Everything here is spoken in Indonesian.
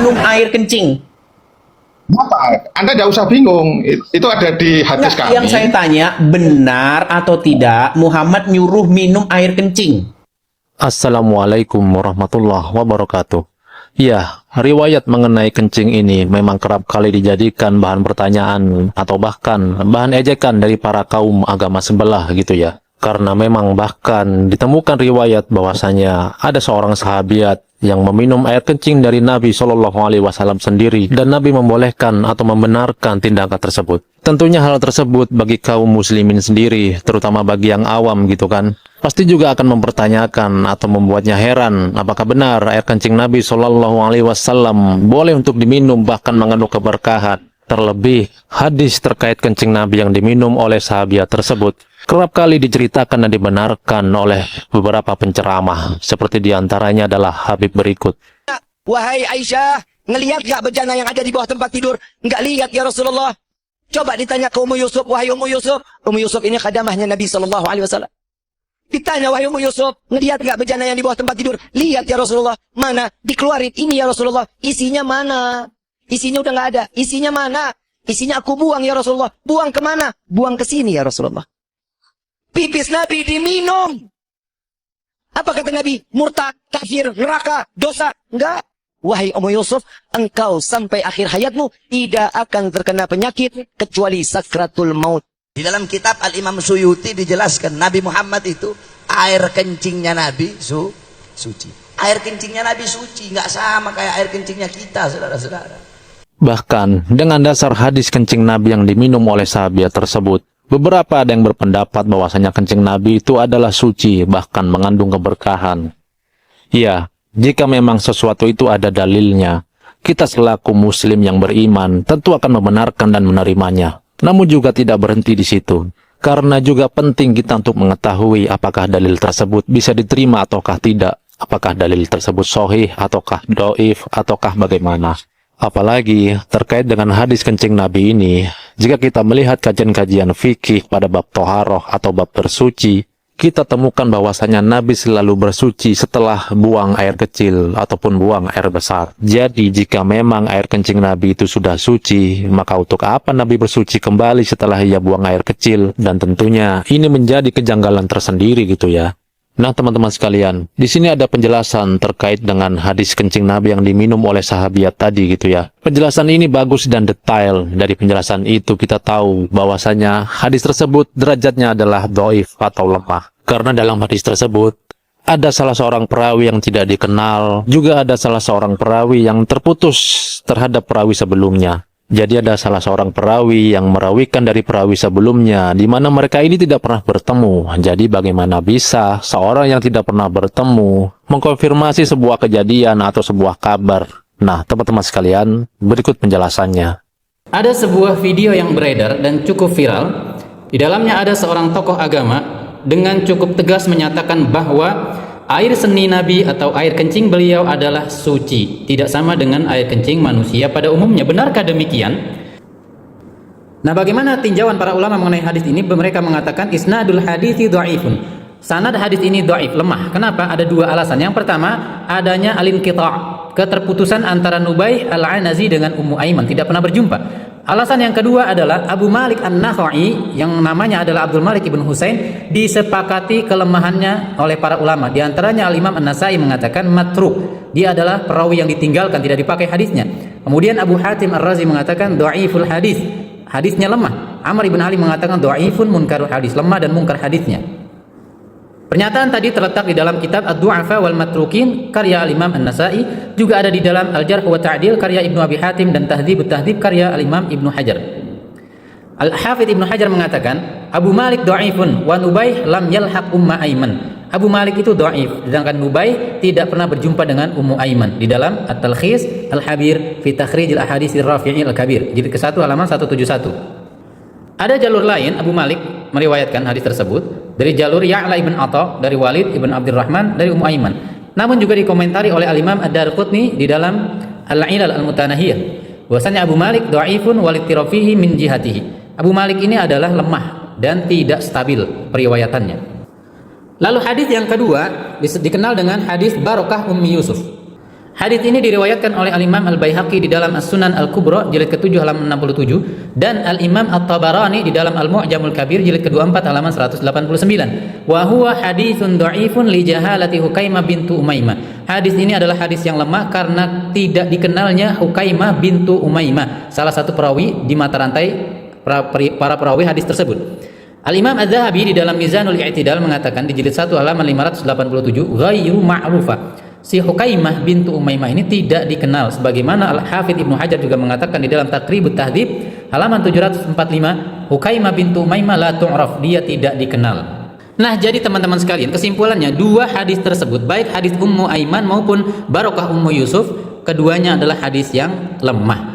minum air kencing. Kenapa? Anda tidak usah bingung. Itu ada di hadis Nggak, kami. yang saya tanya, benar atau tidak Muhammad nyuruh minum air kencing? Assalamualaikum warahmatullahi wabarakatuh. Ya, riwayat mengenai kencing ini memang kerap kali dijadikan bahan pertanyaan atau bahkan bahan ejekan dari para kaum agama sebelah gitu ya. Karena memang bahkan ditemukan riwayat bahwasanya ada seorang sahabiat yang meminum air kencing dari Nabi Shallallahu Alaihi Wasallam sendiri dan Nabi membolehkan atau membenarkan tindakan tersebut. Tentunya hal tersebut bagi kaum muslimin sendiri, terutama bagi yang awam gitu kan, pasti juga akan mempertanyakan atau membuatnya heran apakah benar air kencing Nabi Shallallahu Alaihi Wasallam boleh untuk diminum bahkan mengandung keberkahan. Terlebih hadis terkait kencing Nabi yang diminum oleh sahabat tersebut kerap kali diceritakan dan dibenarkan oleh beberapa penceramah, seperti diantaranya adalah Habib berikut. Wahai Aisyah, ngelihat gak bejana yang ada di bawah tempat tidur? Nggak lihat ya Rasulullah. Coba ditanya ke Ummu Yusuf, wahai Ummu Yusuf. Ummu Yusuf ini khadamahnya Nabi SAW. Ditanya, wahai Ummu Yusuf, ngelihat gak bejana yang di bawah tempat tidur? Lihat ya Rasulullah. Mana? Dikeluarin, ini ya Rasulullah. Isinya mana? Isinya udah gak ada. Isinya mana? Isinya aku buang ya Rasulullah. Buang kemana? Buang ke sini ya Rasulullah. Pipis Nabi diminum. Apa kata Nabi? Murtad, kafir, neraka, dosa. Enggak. Wahai Ummu Yusuf, engkau sampai akhir hayatmu tidak akan terkena penyakit kecuali sakratul maut. Di dalam kitab Al-Imam Suyuti dijelaskan Nabi Muhammad itu air kencingnya Nabi suci. Air kencingnya Nabi suci, nggak sama kayak air kencingnya kita, saudara-saudara. Bahkan dengan dasar hadis kencing Nabi yang diminum oleh sahabat tersebut, beberapa ada yang berpendapat bahwasanya kencing Nabi itu adalah suci, bahkan mengandung keberkahan. Ya, jika memang sesuatu itu ada dalilnya, kita selaku muslim yang beriman tentu akan membenarkan dan menerimanya. Namun juga tidak berhenti di situ, karena juga penting kita untuk mengetahui apakah dalil tersebut bisa diterima ataukah tidak, apakah dalil tersebut sahih ataukah dhaif ataukah bagaimana. Apalagi terkait dengan hadis kencing Nabi ini, jika kita melihat kajian-kajian fikih pada bab toharoh atau bab bersuci, kita temukan bahwasanya Nabi selalu bersuci setelah buang air kecil ataupun buang air besar. Jadi jika memang air kencing Nabi itu sudah suci, maka untuk apa Nabi bersuci kembali setelah ia buang air kecil? Dan tentunya ini menjadi kejanggalan tersendiri gitu ya. Nah teman-teman sekalian, di sini ada penjelasan terkait dengan hadis kencing Nabi yang diminum oleh sahabat tadi gitu ya. Penjelasan ini bagus dan detail. Dari penjelasan itu kita tahu bahwasanya hadis tersebut derajatnya adalah dhaif atau lemah. Karena dalam hadis tersebut ada salah seorang perawi yang tidak dikenal, juga ada salah seorang perawi yang terputus terhadap perawi sebelumnya. Jadi ada salah seorang perawi yang merawikan dari perawi sebelumnya, di mana mereka ini tidak pernah bertemu. Jadi bagaimana bisa seorang yang tidak pernah bertemu mengkonfirmasi sebuah kejadian atau sebuah kabar? Nah, teman-teman sekalian, berikut penjelasannya. Ada sebuah video yang beredar dan cukup viral. Di dalamnya ada seorang tokoh agama dengan cukup tegas menyatakan bahwa air seni Nabi atau air kencing beliau adalah suci, tidak sama dengan air kencing manusia pada umumnya. Benarkah demikian? Nah, bagaimana tinjauan para ulama mengenai hadis ini? Mereka mengatakan isnadul hadithi dhaifun. Sanad hadis ini dhaif, lemah. Kenapa? Ada dua alasan. Yang pertama, adanya al-inqita', keterputusan antara Nubaih al-Anazi dengan Ummu Aiman, tidak pernah berjumpa. Alasan yang kedua adalah Abu Malik An-Nakhai yang namanya adalah Abdul Malik ibn Husain disepakati kelemahannya oleh para ulama. Di antaranya Al-Imam An-Nasai mengatakan matruk. Dia adalah perawi yang ditinggalkan, tidak dipakai hadisnya. Kemudian Abu Hatim Ar-Razi mengatakan dhaiful hadis. Hadisnya lemah. Amr ibn Ali mengatakan dhaifun munkarul hadis, lemah dan mungkar hadisnya. Pernyataan tadi terletak di dalam kitab Ad-Du'afa wal Matrukin karya Al-Imam An-Nasai, juga ada di dalam Al-Jarh wa Ta'dil karya Ibnu Abi Hatim dan Tahdzibut Tahdzib karya Al-Imam Ibnu Hajar. Al-Hafidz Ibnu Hajar mengatakan Abu Malik dhaifun wa Nubaih lam yalhaq Umma Aiman. Abu Malik itu dhaif, sedangkan Nubaih tidak pernah berjumpa dengan Ummu Aiman. Di dalam At-Talkhis Al-Habir fi Takhrij Al-Ahadits Ar-Rafi'i Al-Kabir, jilid ke-1 halaman 171. Ada jalur lain, Abu Malik meriwayatkan hadis tersebut dari jalur Ya'la ibn Atha, dari Walid ibn Abdurrahman, dari Ummu Aiman. Namun juga dikomentari oleh Al-Imam Ad-Darqutni di dalam Al-Ilal Al-Mutanahiyah, bahwasanya Abu Malik dhaifun walittirafihi min jihatihi. Abu Malik ini adalah lemah dan tidak stabil periwayatannya. Lalu hadis yang kedua dikenal dengan hadis Barokah Ummi Yusuf. Hadis ini diriwayatkan oleh Al-Imam Al-Baihaqi di dalam As-Sunan Al-Kubra jilid ke-7 halaman 67 dan Al-Imam At-Tabarani di dalam Al-Mu'jamul Kabir jilid ke-24 halaman 189. Wa huwa haditsun dha'ifun li jahalati Hukaimah bintu Umaymah. Hadis ini adalah hadis yang lemah karena tidak dikenalnya Hukaimah bintu Umaymah, salah satu perawi di mata rantai para perawi hadis tersebut. Al-Imam Az-Zahabi di dalam Mizanul I'tidal mengatakan di jilid 1 halaman 587, ghairu ma'rufah. Si Hukaimah bintu Umaymah ini tidak dikenal, sebagaimana Al-Hafidz Ibnu Hajar juga mengatakan di dalam Taqribut Tahdzib halaman 745, Hukaimah bintu Umaymah la tu'raf, dia tidak dikenal. Nah, jadi teman-teman sekalian, kesimpulannya dua hadis tersebut, baik hadis Ummu Aiman maupun Barokah Ummu Yusuf, keduanya adalah hadis yang lemah.